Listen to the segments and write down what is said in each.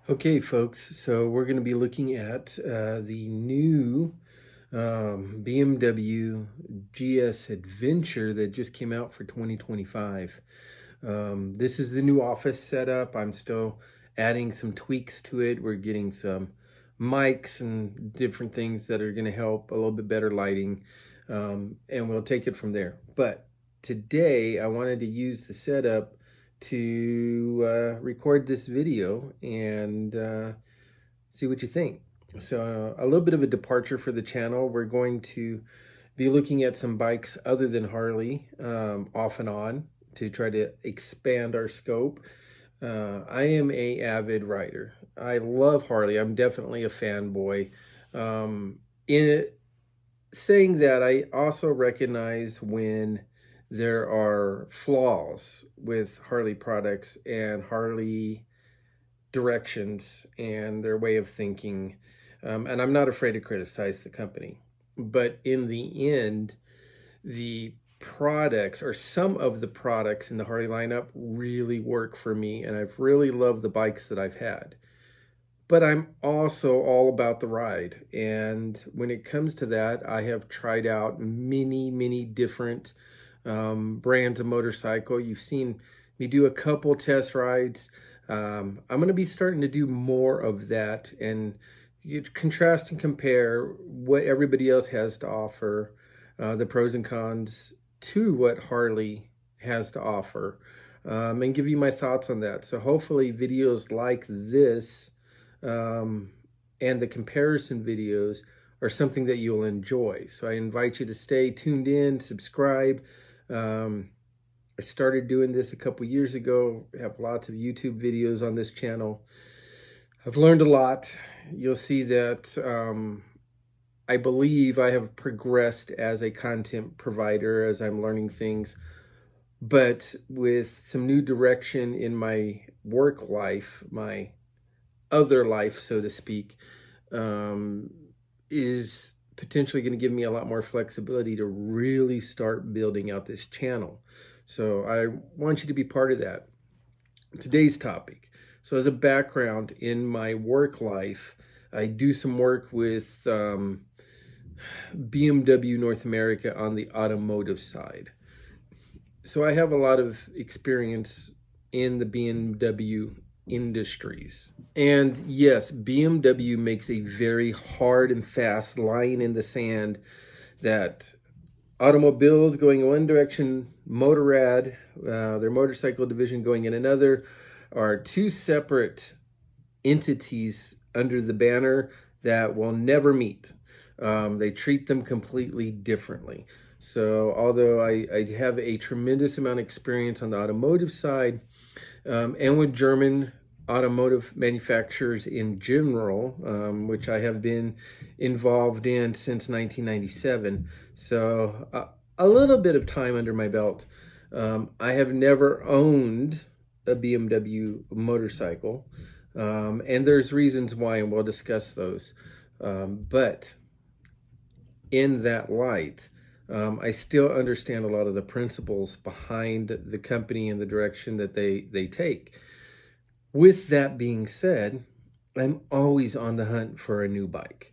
Okay, folks, so we're going to be looking at the new BMW GS Adventure that just came out for 2025. This is the new office setup. I'm still adding some tweaks to it. We're getting some mics and different things that are going to help a little bit better lighting, and we'll take it from there. But today I wanted to use the setup to record this video and see what you think. So a little bit of a departure for the channel. We're going to be looking at some bikes other than Harley, off and on, to try to expand our scope. I am a avid rider. I love Harley. I'm definitely a fanboy. In saying that, I also recognize when there are flaws with Harley products and Harley directions and their way of thinking. And I'm not afraid to criticize the company. But in the end, the products or some of the products in the Harley lineup really work for me. And I've really loved the bikes that I've had. But I'm also all about the ride. And when it comes to that, I have tried out many different brands of motorcycle. You've seen me do a couple test rides. I'm going to be starting to do more of that and contrast and compare what everybody else has to offer, the pros and cons to what Harley has to offer, and give you my thoughts on that. So hopefully videos like this and the comparison videos are something that you'll enjoy. So I invite you to stay tuned in, subscribe. I started doing this a couple years ago. I have lots of YouTube videos on this channel. I've learned a lot. You'll see that I believe I have progressed as a content provider as I'm learning things, but with some new direction in my work life, my other life, so to speak, is potentially going to give me a lot more flexibility to really start building out this channel. So I want you to be part of that. Today's topic. So as a background in my work life, I do some work with BMW North America on the automotive side. So I have a lot of experience in the BMW industries. And yes, BMW makes a very hard and fast line in the sand that automobiles going in one direction, Motorrad, their motorcycle division, going in another, are two separate entities under the banner that will never meet. They treat them completely differently. So although I have a tremendous amount of experience on the automotive side, and with German automotive manufacturers in general, which I have been involved in since 1997. So a little bit of time under my belt. I have never owned a BMW motorcycle, and there's reasons why, and we'll discuss those. But in that light, I still understand a lot of the principles behind the company and the direction that they take. With that being said, I'm always on the hunt for a new bike.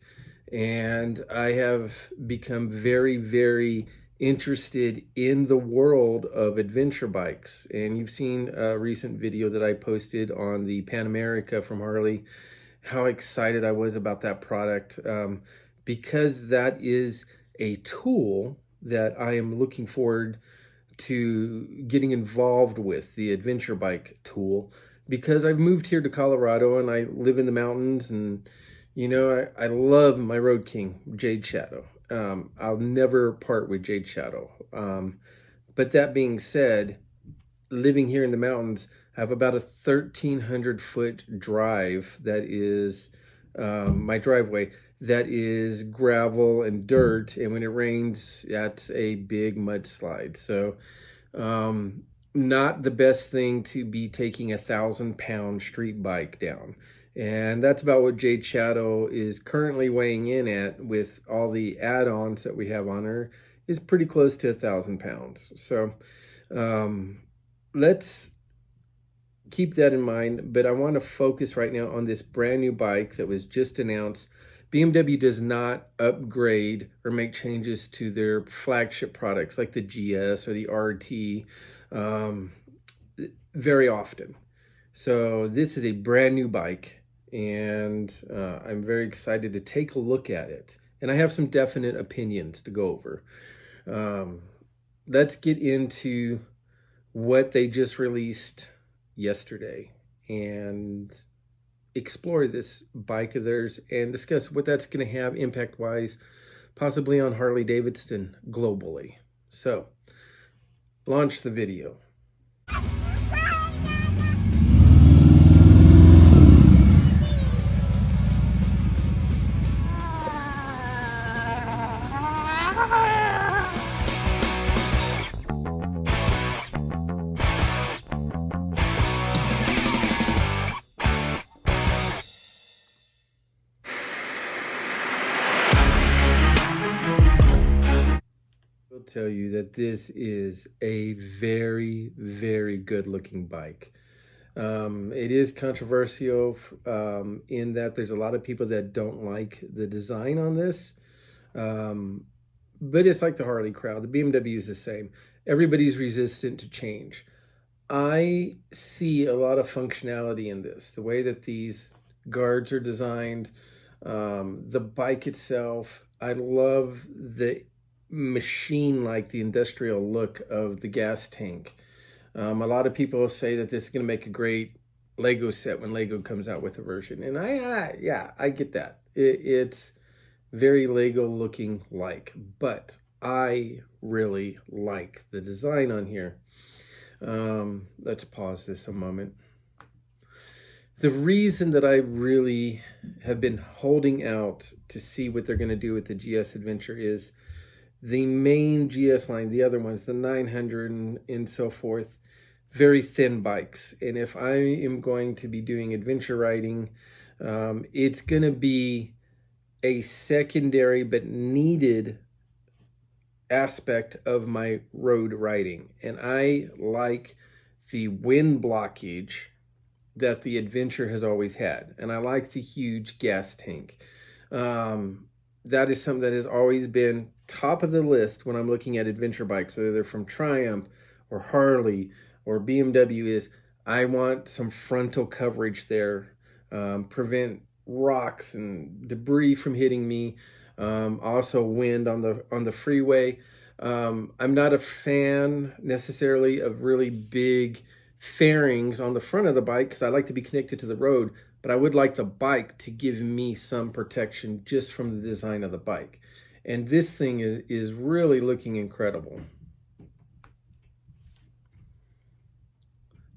And I have become very interested in the world of adventure bikes. And you've seen a recent video that I posted on the Pan America from Harley, how excited I was about that product, because that is a tool that I am looking forward to getting involved with, the adventure bike tool, because I've moved here to Colorado and I live in the mountains, and you know, I love my Road King, Jade Shadow. I'll never part with Jade Shadow. But that being said, living here in the mountains, I have about a 1,300-foot drive that is my driveway, that is gravel and dirt, and when it rains, that's a big mudslide. So not the best thing to be taking 1,000-pound street bike down. And that's about what Jade Shadow is currently weighing in at, with all the add-ons that we have on her, is pretty close to 1,000 pounds. So let's keep that in mind, but I want to focus right now on this brand new bike that was just announced. BMW does not upgrade or make changes to their flagship products like the GS or the RT very often. So this is a brand new bike, and I'm very excited to take a look at it. And I have some definite opinions to go over. Let's get into what they just released yesterday and explore this bike of theirs and discuss what that's going to have impact-wise, possibly on Harley Davidson globally. So, launch the video. Tell you that this is a very, very good looking bike. It is controversial in that there's a lot of people that don't like the design on this, but it's like the Harley crowd. The BMW is the same. Everybody's resistant to change. I see a lot of functionality in this, the way that these guards are designed, the bike itself. I love the machine, like the industrial look of the gas tank. A lot of people say that this is going to make a great Lego set when Lego comes out with a version, and I get that. It's very Lego looking like, but I really like the design on here. Let's pause this a moment. The reason that I really have been holding out to see what they're going to do with the GS Adventure is the main GS line, the other ones, the 900 and so forth, very thin bikes. And if I am going to be doing adventure riding, it's going to be a secondary but needed aspect of my road riding. And I like the wind blockage that the Adventure has always had. And I like the huge gas tank. That is something that has always been top of the list when I'm looking at adventure bikes, whether they're from Triumph or Harley or BMW, is I want some frontal coverage there, prevent rocks and debris from hitting me, also wind on the freeway. I'm not a fan necessarily of really big fairings on the front of the bike because I like to be connected to the road, but I would like the bike to give me some protection just from the design of the bike. And this thing is really looking incredible.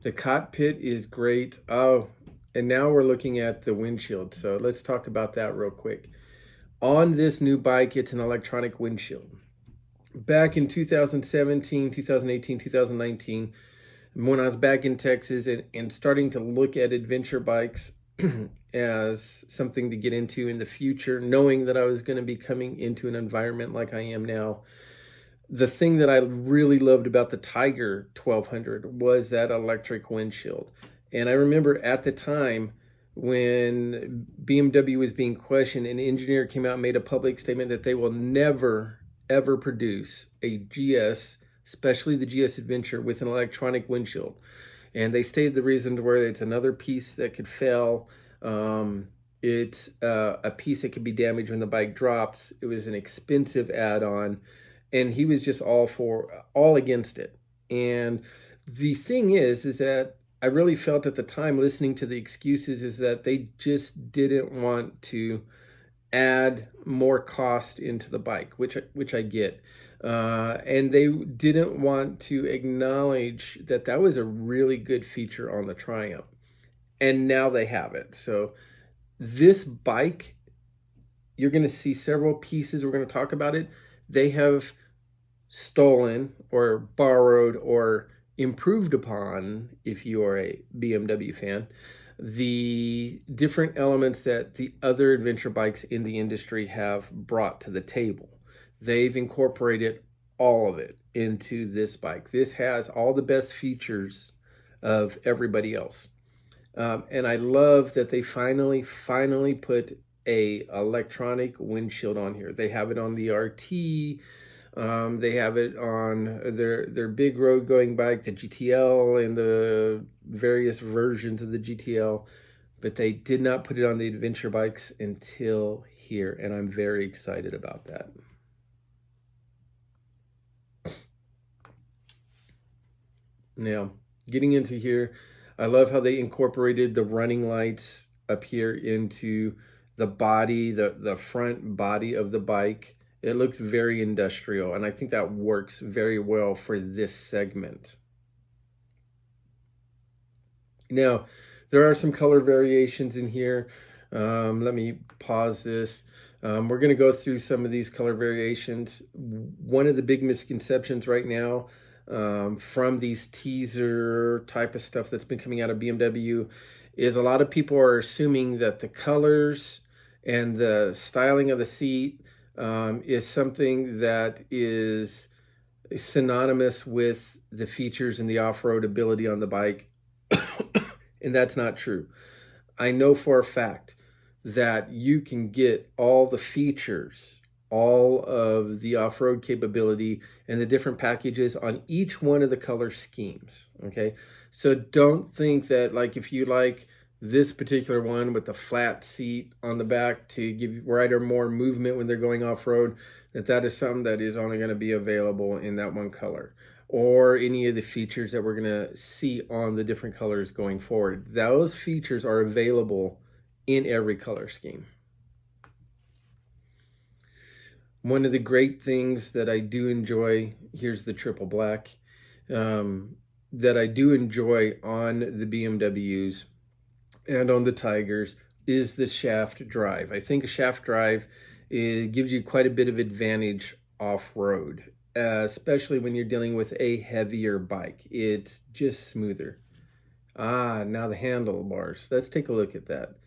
The cockpit is great. Oh, and now we're looking at the windshield. So let's talk about that real quick. On this new bike, it's an electronic windshield. Back in 2017, 2018, 2019, when I was back in Texas and starting to look at adventure bikes as something to get into in the future, knowing that I was going to be coming into an environment like I am now, the thing that I really loved about the Tiger 1200 was that electric windshield. And I remember at the time when BMW was being questioned, an engineer came out and made a public statement that they will never, ever produce a GS, especially the GS Adventure, with an electronic windshield. And they stated the reason to where it's another piece that could fail. It's a piece that could be damaged when the bike drops. It was an expensive add-on, and he was just all against it. And the thing is that I really felt at the time, listening to the excuses, is that they just didn't want to add more cost into the bike, which I get. And they didn't want to acknowledge that that was a really good feature on the Triumph. And now they have it. So this bike, you're going to see several pieces. We're going to talk about it. They have stolen or borrowed or improved upon, if you are a BMW fan, the different elements that the other adventure bikes in the industry have brought to the table. They've incorporated all of it into this bike. This has all the best features of everybody else. And I love that they finally put a electronic windshield on here. They have it on the RT. They have it on their big road going bike, the GTL, and the various versions of the GTL. But they did not put it on the adventure bikes until here, and I'm very excited about that. Now, getting into here, I love how they incorporated the running lights up here into the body, the front body of the bike. It looks very industrial, and I think that works very well for this segment. Now, there are some color variations in here. Let me pause this. We're going to go through some of these color variations. One of the big misconceptions right now from these teaser type of stuff that's been coming out of BMW is a lot of people are assuming that the colors and the styling of the seat is something that is synonymous with the features and the off-road ability on the bike. And that's not true. I know for a fact that you can get all the features, all of the off-road capability and the different packages on each one of the color schemes, okay? So don't think that, like, if you like this particular one with the flat seat on the back to give rider more movement when they're going off-road, that is something that is only going to be available in that one color, or any of the features that we're going to see on the different colors going forward. Those features are available in every color scheme. One of the great things that I do enjoy, here's the triple black, that I do enjoy on the BMWs and on the Tigers is the shaft drive. I think a shaft drive gives you quite a bit of advantage off-road, especially when you're dealing with a heavier bike. It's just smoother. Now the handlebars. Let's take a look at that.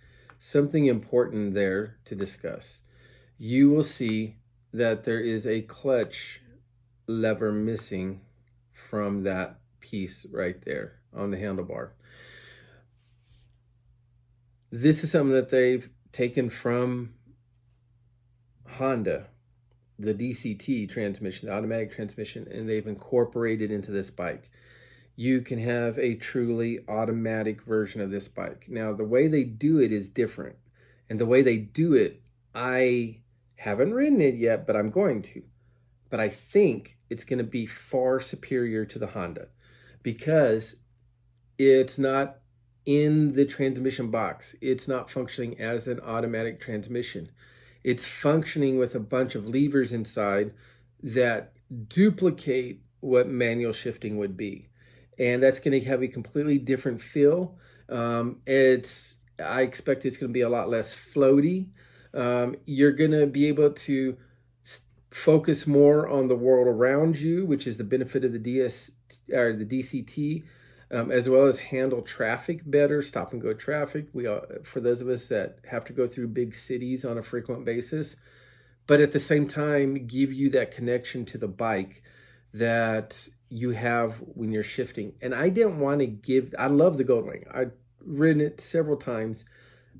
Something important there to discuss. You will see that there is a clutch lever missing from that piece right there on the handlebar. This is something that they've taken from Honda, the DCT transmission, the automatic transmission, and they've incorporated into this bike. You can have a truly automatic version of this bike. Now, the way they do it is different. And the way they do it, I haven't ridden it yet, but I'm going to. But I think it's going to be far superior to the Honda because it's not in the transmission box. It's not functioning as an automatic transmission. It's functioning with a bunch of levers inside that duplicate what manual shifting would be. And that's going to have a completely different feel. I expect it's going to be a lot less floaty. You're going to be able to focus more on the world around you, which is the benefit of the DCT, as well as handle traffic better, stop and go traffic. For those of us that have to go through big cities on a frequent basis, but at the same time, give you that connection to the bike that you have when you're shifting. And I didn't want to I love the Goldwing. I've ridden it several times.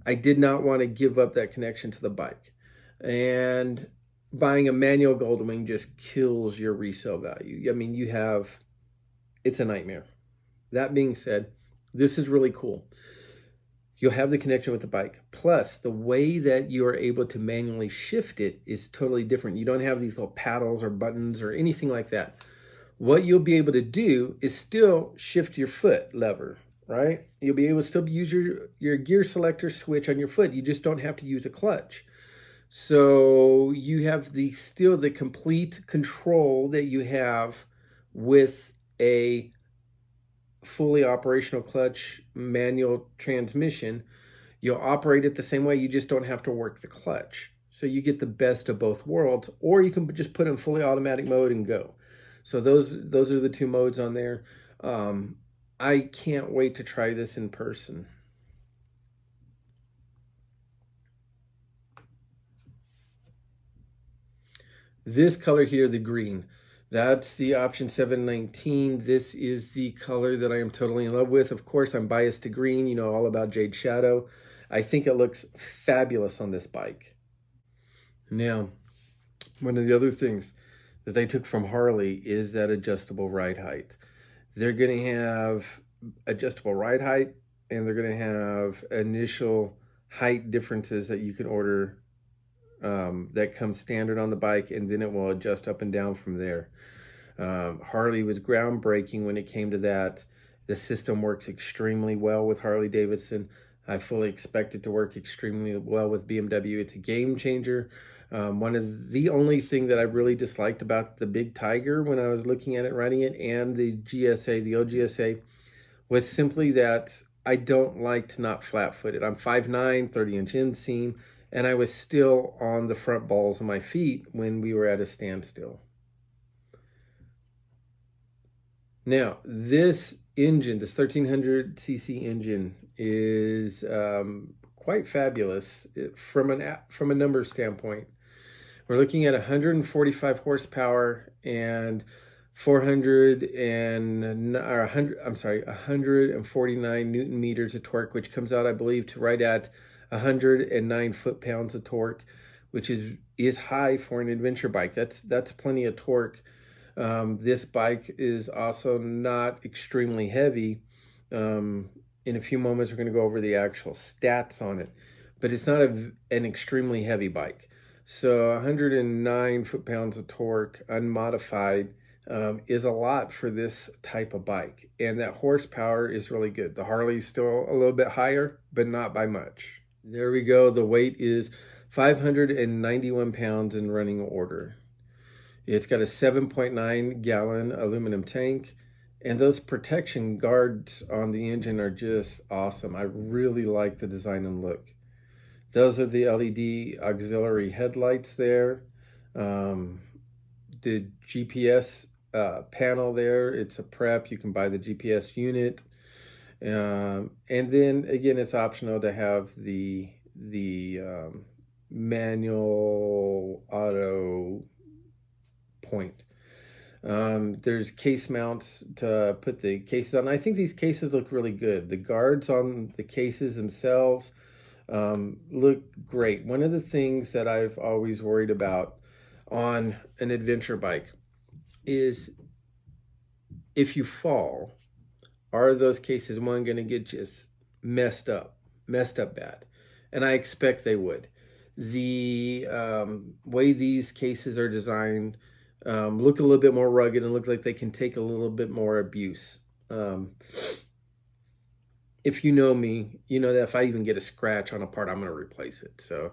I did not want to give up that connection to the bike. And buying a manual Goldwing just kills your resale value. I mean, it's a nightmare. That being said, this is really cool. You'll have the connection with the bike. Plus, the way that you are able to manually shift it is totally different. You don't have these little paddles or buttons or anything like that. What you'll be able to do is still shift your foot lever, right? You'll be able to still use your gear selector switch on your foot. You just don't have to use a clutch. So you have still the complete control that you have with a fully operational clutch manual transmission. You'll operate it the same way. You just don't have to work the clutch. So you get the best of both worlds, or you can just put in fully automatic mode and go. So those are the two modes on there. I can't wait to try this in person. This color here, the green. That's the option 719. This is the color that I am totally in love with. Of course, I'm biased to green, you know, all about Jade Shadow. I think it looks fabulous on this bike. Now, one of the other things that they took from Harley is that adjustable ride height. They're going to have adjustable ride height, and they're going to have initial height differences that you can order that comes standard on the bike, and then it will adjust up and down from there. Harley was groundbreaking when it came to that. The system works extremely well with Harley Davidson. I fully expect it to work extremely well with BMW. It's a game changer. One of the only thing that I really disliked about the Big Tiger when I was looking at it, riding it, and the GSA, the old GSA, was simply that I don't like to not flat-footed. I'm 5'9", 30-inch inseam, and I was still on the front balls of my feet when we were at a standstill. Now, this engine, this 1300cc engine, is quite fabulous from a number standpoint. We're looking at 145 horsepower and 149 Newton meters of torque, which comes out, I believe, to right at 109 foot-pounds of torque, which is high for an adventure bike. That's plenty of torque. This bike is also not extremely heavy. In a few moments, we're going to go over the actual stats on it, but it's not an extremely heavy bike. So 109 foot-pounds of torque, unmodified, is a lot for this type of bike. And that horsepower is really good. The Harley's still a little bit higher, but not by much. There we go. The weight is 591 pounds in running order. It's got a 7.9 gallon aluminum tank, and those protection guards on the engine are just awesome. I really like the design and look. Those are the LED auxiliary headlights there. The GPS panel there, it's a prep. You can buy the GPS unit. And then again, it's optional to have the manual auto point. There's case mounts to put the cases on. I think these cases look really good. The guards on the cases themselves look great. One of the things that I've always worried about on an adventure bike is if you fall, are those cases, one, going to get just messed up bad? And I expect they would. The way these cases are designed look a little bit more rugged and look like they can take a little bit more abuse. If you know me, you know that if I even get a scratch on a part, I'm going to replace it. So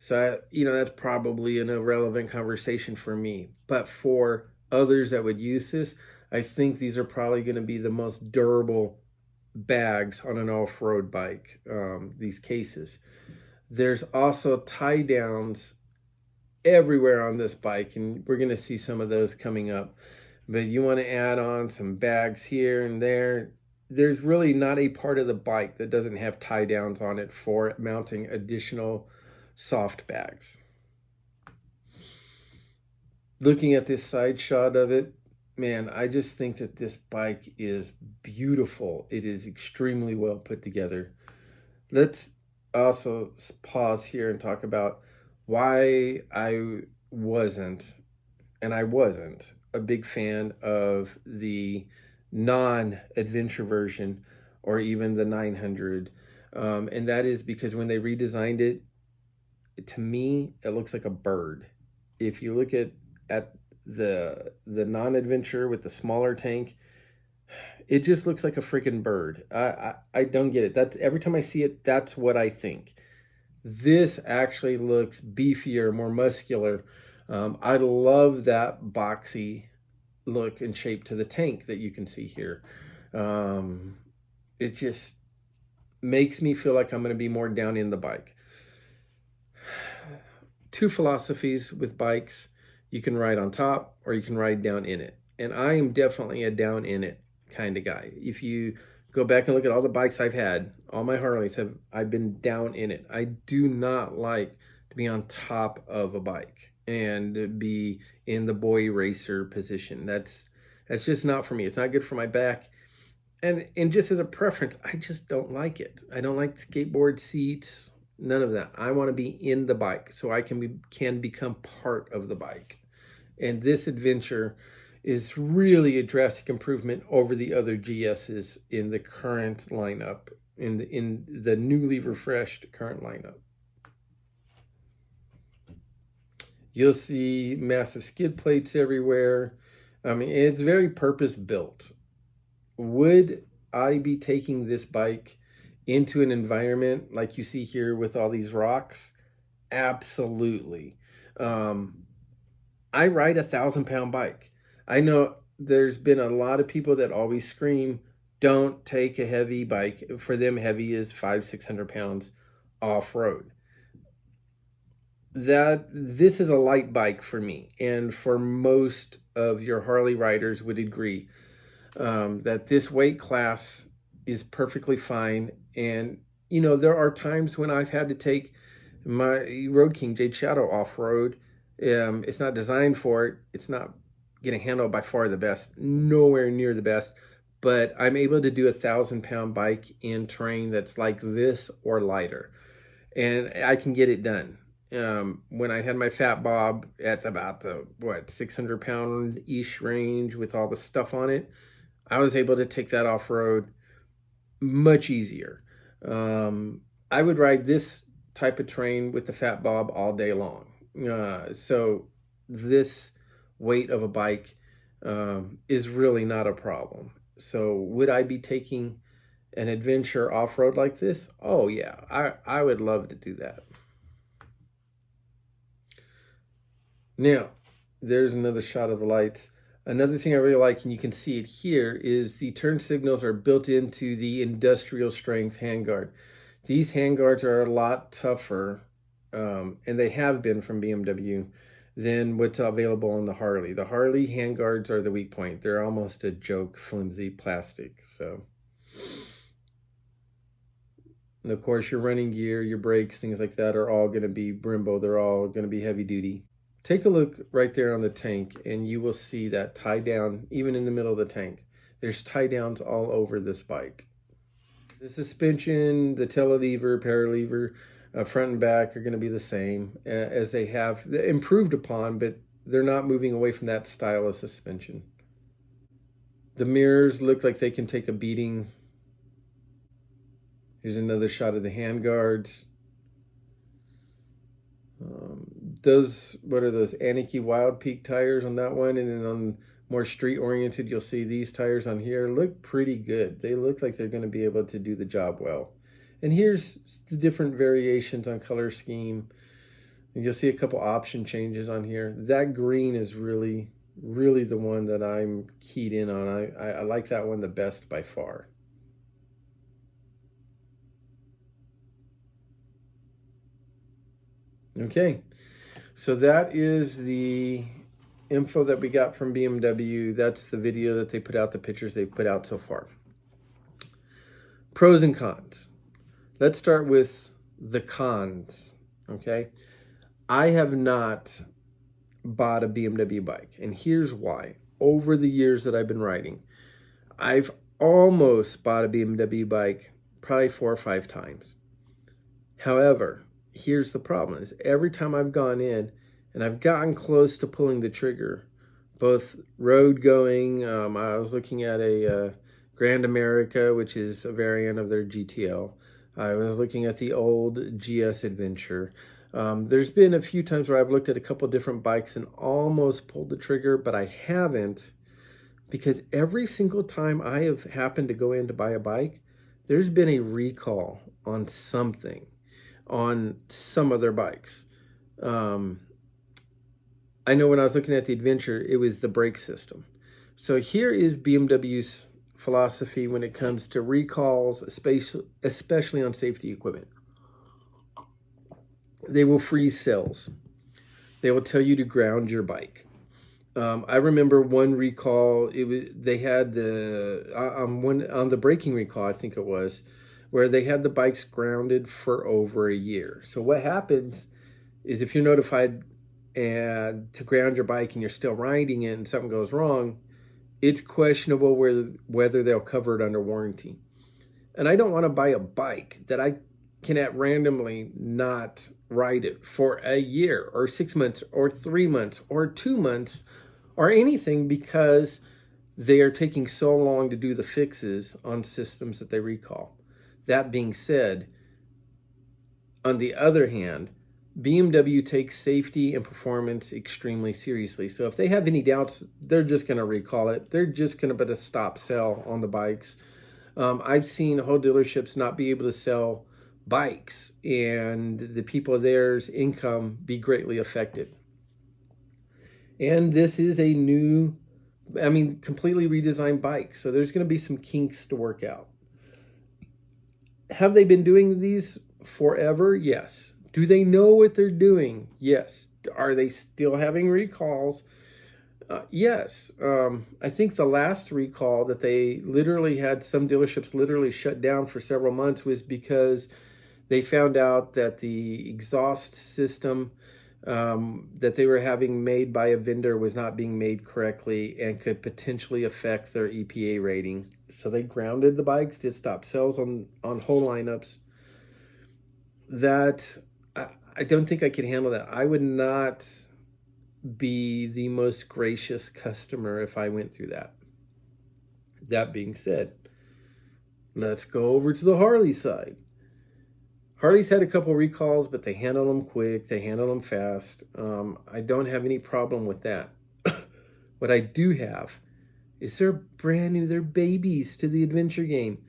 that's probably an irrelevant conversation for me. But for others that would use this, I think these are probably going to be the most durable bags on an off-road bike, these cases. There's also tie downs everywhere on this bike, and we're going to see some of those coming up. But you want to add on some bags here and there. There's really not a part of the bike that doesn't have tie downs on it for mounting additional soft bags. Looking at this side shot of it, man, I just think that this bike is beautiful. It is extremely well put together. Let's also pause here and talk about why I wasn't a big fan of the non-adventure version or even the 900. And that is because when they redesigned it, to me, it looks like a bird. If you look at the non-adventure with the smaller tank, it just looks like a freaking bird. I don't get it. That every time I see it, that's what I think. This actually looks beefier, more muscular. I love that boxy look and shape to the tank that you can see here. It just makes me feel like I'm going to be more down in the bike. Two philosophies with bikes: you can ride on top or you can ride down in it. And I am definitely a down in it kind of guy. If you go back and look at all the bikes I've had, all my Harleys, I've been down in it. I do not like to be on top of a bike. and be in the boy racer position. That's just not for me. It's not good for my back. And just as a preference, I just don't like it. I don't like skateboard seats, none of that. I want to be in the bike so I can become part of the bike. And this adventure is really a drastic improvement over the other GSs in the current lineup, in the newly refreshed current lineup. You'll see massive skid plates everywhere. I mean, it's very purpose built. Would I be taking this bike into an environment like you see here with all these rocks? Absolutely. I ride a 1,000-pound bike. I know there's been a lot of people that always scream, don't take a heavy bike. For them, heavy is 500-600 pounds off-road. This is a light bike for me, and for most of your Harley riders would agree that this weight class is perfectly fine. And you know, there are times when I've had to take my Road King Jade Shadow off-road. It's not designed for it. It's not going to handle by far the best, nowhere near the best, but I'm able to do a 1,000-pound bike in terrain that's like this or lighter, and I can get it done. When I had my Fat Bob at about the 600-pound-ish range with all the stuff on it, I was able to take that off-road much easier. I would ride this type of terrain with the Fat Bob all day long. So this weight of a bike is really not a problem. So would I be taking an adventure off-road like this? Oh yeah, I would love to do that. Now, there's another shot of the lights. Another thing I really like, and you can see it here, is the turn signals are built into the industrial strength handguard. These handguards are a lot tougher, and they have been from BMW, than what's available on the Harley. The Harley handguards are the weak point. They're almost a joke, flimsy plastic. So, and of course, your running gear, your brakes, things like that are all going to be Brembo. They're all going to be heavy duty. Take a look right there on the tank, and you will see that tie down, even in the middle of the tank. There's tie downs all over this bike. The suspension, the telelever, paralever, front and back are going to be the same as they have improved upon, but they're not moving away from that style of suspension. The mirrors look like they can take a beating. Here's another shot of the handguards. What are those Aniki Wild Peak tires on that one? And then on more street oriented, you'll see these tires on here look pretty good. They look like they're going to be able to do the job well. And here's the different variations on color scheme. And you'll see a couple option changes on here. That green is really, really the one that I'm keyed in on. I like that one the best by far. Okay, so that is the info that we got from BMW. That's the video that they put out, the pictures they've put out so far. Pros and cons. Let's start with the cons, okay? I have not bought a BMW bike, and here's why. Over the years that I've been riding, I've almost bought a BMW bike probably 4 or 5 times. However, here's the problem, is every time I've gone in and I've gotten close to pulling the trigger, both road going, I was looking at a Grand America, which is a variant of their GTL. I was looking at the old GS Adventure. There's been a few times where I've looked at a couple different bikes and almost pulled the trigger, but I haven't, because every single time I have happened to go in to buy a bike, there's been a recall on something, on some of their bikes. I know when I was looking at the Adventure, it was the brake system. So here is BMW's philosophy when it comes to recalls, especially on safety equipment. They will freeze cells. They will tell you to ground your bike. I remember one recall, they had on the braking recall, I think it was, where they had the bikes grounded for over a year. So what happens is, if you're notified and to ground your bike and you're still riding it and something goes wrong, it's questionable whether they'll cover it under warranty. And I don't want to buy a bike that I can at randomly not ride it for a year or 6 months or 3 months or 2 months or anything because they are taking so long to do the fixes on systems that they recall. That being said, on the other hand, BMW takes safety and performance extremely seriously. So if they have any doubts, they're just going to recall it. They're just going to put a stop sell on the bikes. I've seen whole dealerships not be able to sell bikes and the people there's income be greatly affected. And this is a new, completely redesigned bike. So there's going to be some kinks to work out. Have they been doing these forever? Yes. Do they know what they're doing? Yes. Are they still having recalls? Yes. I think the last recall that they literally had some dealerships literally shut down for several months was because they found out that the exhaust system that they were having made by a vendor was not being made correctly and could potentially affect their EPA rating. So they grounded the bikes, did stop sales on whole lineups. That I don't think I could handle that. I would not be the most gracious customer if I went through that. That being said, let's go over to the Harley side. Harley's had a couple recalls, but they handle them quick. They handle them fast. I don't have any problem with that. What I do have is they're brand new. They're babies to the adventure game.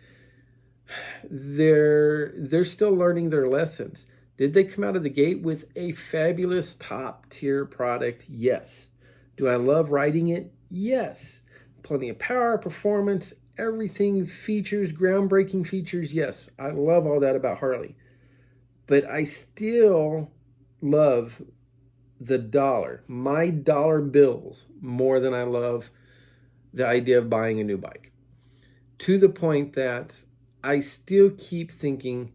They're still learning their lessons. Did they come out of the gate with a fabulous top tier product? Yes. Do I love riding it? Yes. Plenty of power, performance, everything, features, groundbreaking features. Yes, I love all that about Harley. But I still love the dollar, my dollar bills, more than I love the idea of buying a new bike. To the point that I still keep thinking,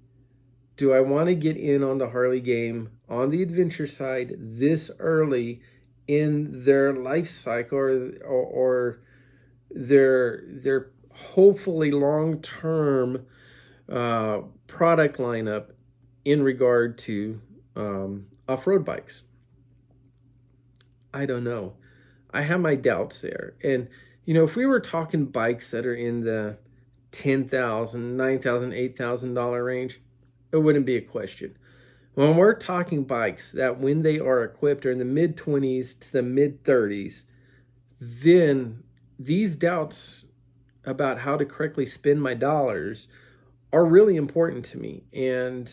do I want to get in on the Harley game on the adventure side this early in their life cycle or their hopefully long-term product lineup in regard to off-road bikes? I don't know. I have my doubts there. And, if we were talking bikes that are in the $10,000, $9,000, $8,000 range, it wouldn't be a question. When we're talking bikes that when they are equipped are in the mid-20s to the mid-30s, then these doubts about how to correctly spend my dollars are really important to me. And,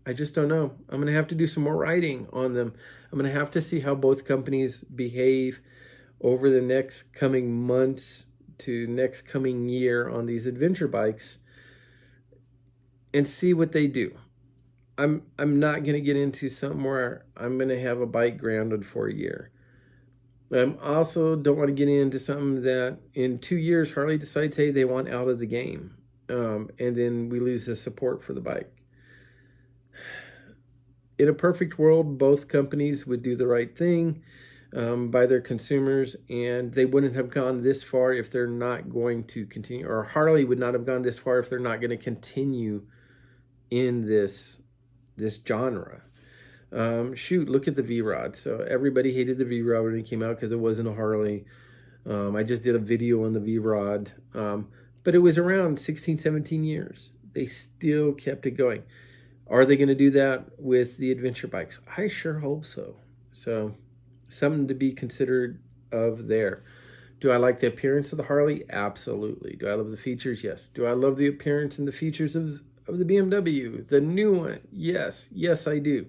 I just don't know. I'm going to have to do some more writing on them. I'm going to have to see how both companies behave over the next coming months to next coming year on these adventure bikes and see what they do. I'm not going to get into something where I'm going to have a bike grounded for a year. I also don't want to get into something that in 2 years Harley decides, hey, they want out of the game. And then we lose the support for the bike. In a perfect world, both companies would do the right thing by their consumers, and they wouldn't have gone this far if they're not going to continue, or Harley would not have gone this far if they're not going to continue in this genre. Look at the V-Rod. So everybody hated the V-Rod when it came out because it wasn't a Harley. I just did a video on the V-Rod, but it was around 16, 17 years. They still kept it going. Are they going to do that with the adventure bikes? I sure hope so. So something to be considered of there. Do I like the appearance of the Harley? Absolutely. Do I love the features? Yes. Do I love the appearance and the features of the BMW? The new one? Yes. Yes, I do.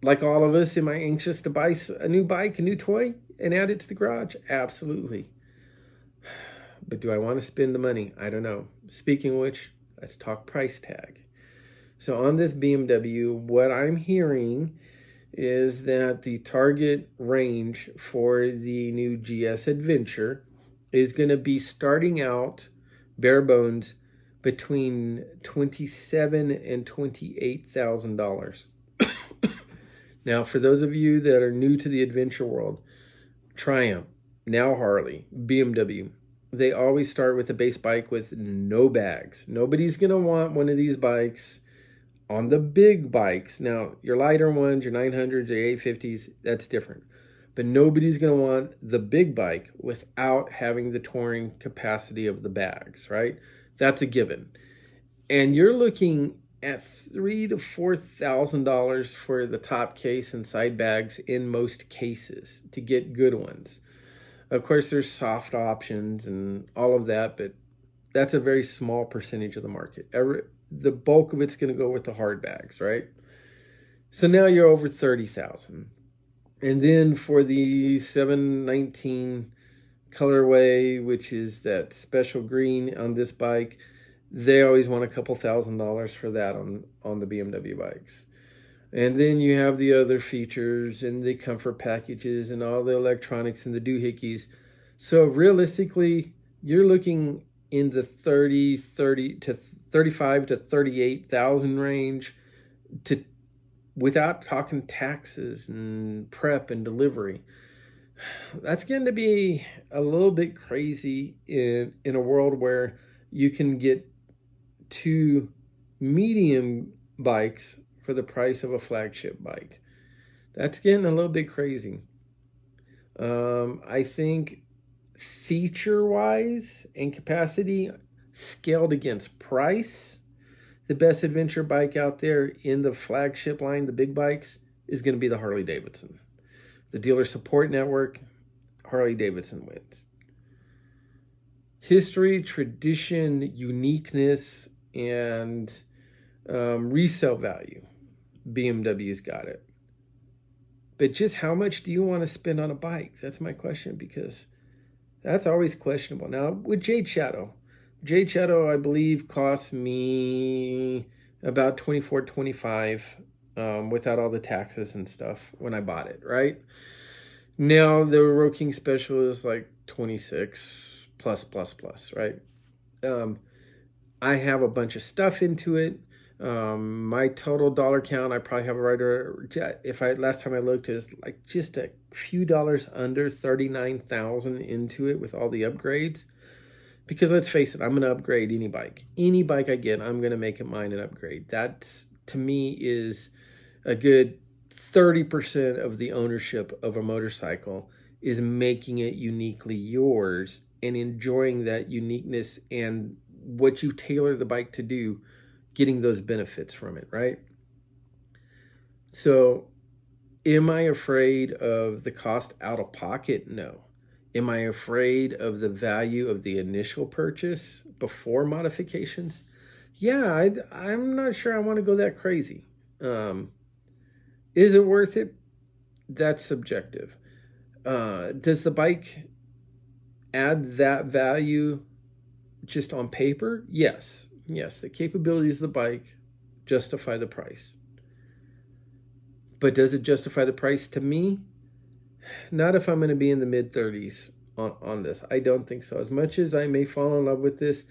Like all of us, am I anxious to buy a new bike, a new toy, and add it to the garage? Absolutely. But do I want to spend the money? I don't know. Speaking of which, let's talk price tag. So on this BMW, what I'm hearing is that the target range for the new GS Adventure is going to be starting out bare bones between $27,000 and $28,000. Now, for those of you that are new to the adventure world, Triumph, now Harley, BMW, they always start with a base bike with no bags. Nobody's going to want one of these bikes on the big bikes. Now, your lighter ones, your 900s, your 850s, that's different. But nobody's going to want the big bike without having the touring capacity of the bags, right? That's a given. And you're looking at $3,000 to $4,000 for the top case and side bags in most cases to get good ones. Of course, there's soft options and all of that, but that's a very small percentage of the market. The bulk of it's going to go with the hard bags, right? So now you're over 30,000. And then for the 719 colorway, which is that special green on this bike, they always want a couple $1,000s for that on the BMW bikes. And then you have the other features and the comfort packages and all the electronics and the doohickeys. So realistically, you're looking in the 30 to 35 to 38,000 range, to without talking taxes and prep and delivery. That's going to be a little bit crazy in a world where you can get 2 medium bikes for the price of a flagship bike. That's getting a little bit crazy. I think feature-wise and capacity scaled against price, the best adventure bike out there in the flagship line, the big bikes, is going to be the Harley Davidson. The dealer support network, Harley Davidson wins. History, tradition, uniqueness, and resale value, BMW's got it. But just how much do you want to spend on a bike? That's my question, because that's always questionable. Now, with Jade Shadow, I believe, cost me about $24-25 without all the taxes and stuff when I bought it, right? Now, the Road King Special is like 26 plus, right? I have a bunch of stuff into it. My total dollar count, I probably have last time I looked, is like just a few dollars under 39,000 into it with all the upgrades. Because let's face it, I'm going to upgrade any bike. Any bike I get, I'm going to make it mine and upgrade. That, to me, is a good 30% of the ownership of a motorcycle, is making it uniquely yours and enjoying that uniqueness and what you tailor the bike to do, getting those benefits from it, right? So, am I afraid of the cost out of pocket? No. Am I afraid of the value of the initial purchase before modifications? Yeah, I'm not sure I want to go that crazy. Is it worth it? That's subjective. Does the bike add that value just on paper? Yes. The capabilities of the bike justify the price. But does it justify the price to me? Not if I'm going to be in the mid-30s on this. I don't think so. As much as I may fall in love with this,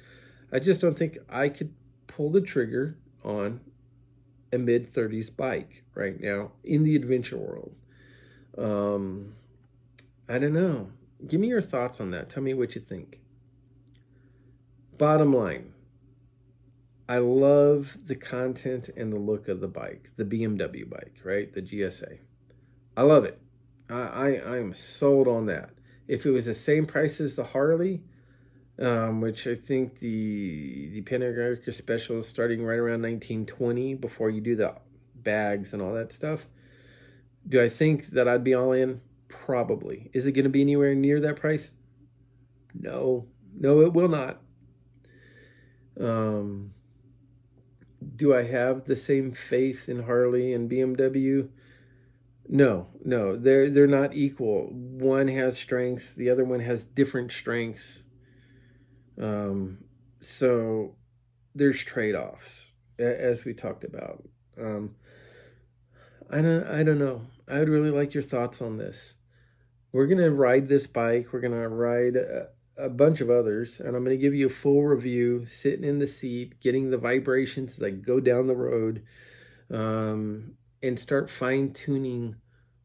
I just don't think I could pull the trigger on a mid-30s bike right now in the adventure world. I don't know. Give me your thoughts on that. Tell me what you think. Bottom line, I love the content and the look of the bike, the BMW bike, right? The GSA. I love it. I'm sold on that. If it was the same price as the Harley, which I think the Pan America Special is starting right around $19-20 before you do the bags and all that stuff. Do I think that I'd be all in? Probably. Is it going to be anywhere near that price? No, it will not. Do I have the same faith in Harley and BMW? No, they're not equal. One has strengths, the other one has different strengths. So there's trade-offs, as we talked about. I don't know. I would really like your thoughts on this. We're gonna ride this bike. We're gonna ride a bunch of others, and I'm gonna give you a full review, sitting in the seat, getting the vibrations as I go down the road. and start fine-tuning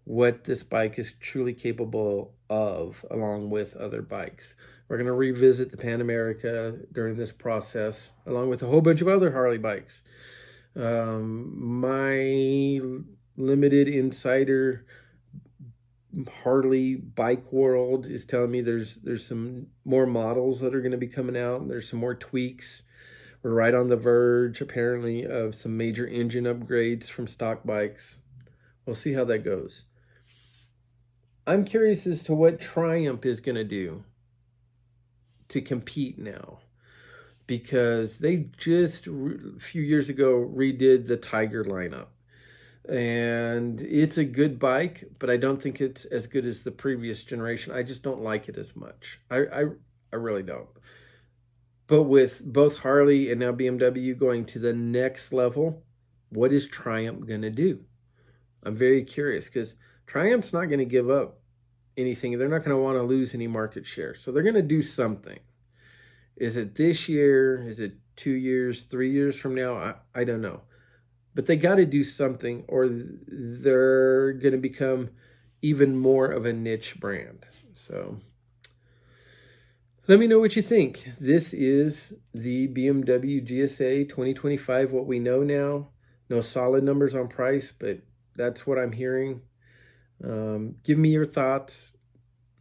what this bike is truly capable of, along with other bikes. We're going to revisit the Pan America during this process, along with a whole bunch of other Harley bikes. My limited insider Harley bike world is telling me there's some more models that are going to be coming out, and there's some more tweaks. We're right on the verge, apparently, of some major engine upgrades from stock bikes. We'll see how that goes. I'm curious as to what Triumph is going to do to compete now, because they just a few years ago redid the Tiger lineup. And it's a good bike, but I don't think it's as good as the previous generation. I just don't like it as much. I really don't. But with both Harley and now BMW going to the next level, what is Triumph going to do? I'm very curious, because Triumph's not going to give up anything. They're not going to want to lose any market share. So they're going to do something. Is it this year? Is it 2 years, 3 years from now? I don't know. But they got to do something, or they're going to become even more of a niche brand. So let me know what you think. This is the BMW GSA 2025, what we know now. No solid numbers on price, but that's what I'm hearing. Give me your thoughts.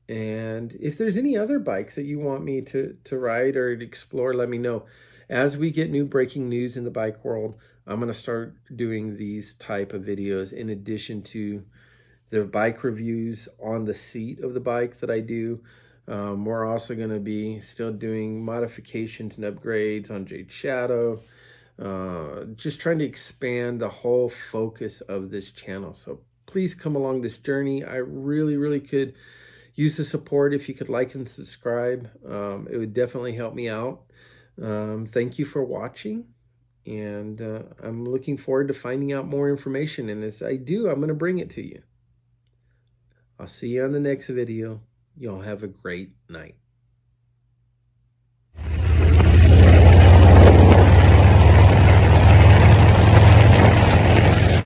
And if there's any other bikes that you want me to ride or to explore, let me know. As we get new breaking news in the bike world, I'm going to start doing these type of videos in addition to the bike reviews on the seat of the bike that I do. We're also going to be still doing modifications and upgrades on Jade Shadow. Just trying to expand the whole focus of this channel. So please come along this journey. I really could use the support if you could like and subscribe. It would definitely help me out. Thank you for watching. And I'm looking forward to finding out more information. And as I do, I'm going to bring it to you. I'll see you on the next video. Y'all have a great night.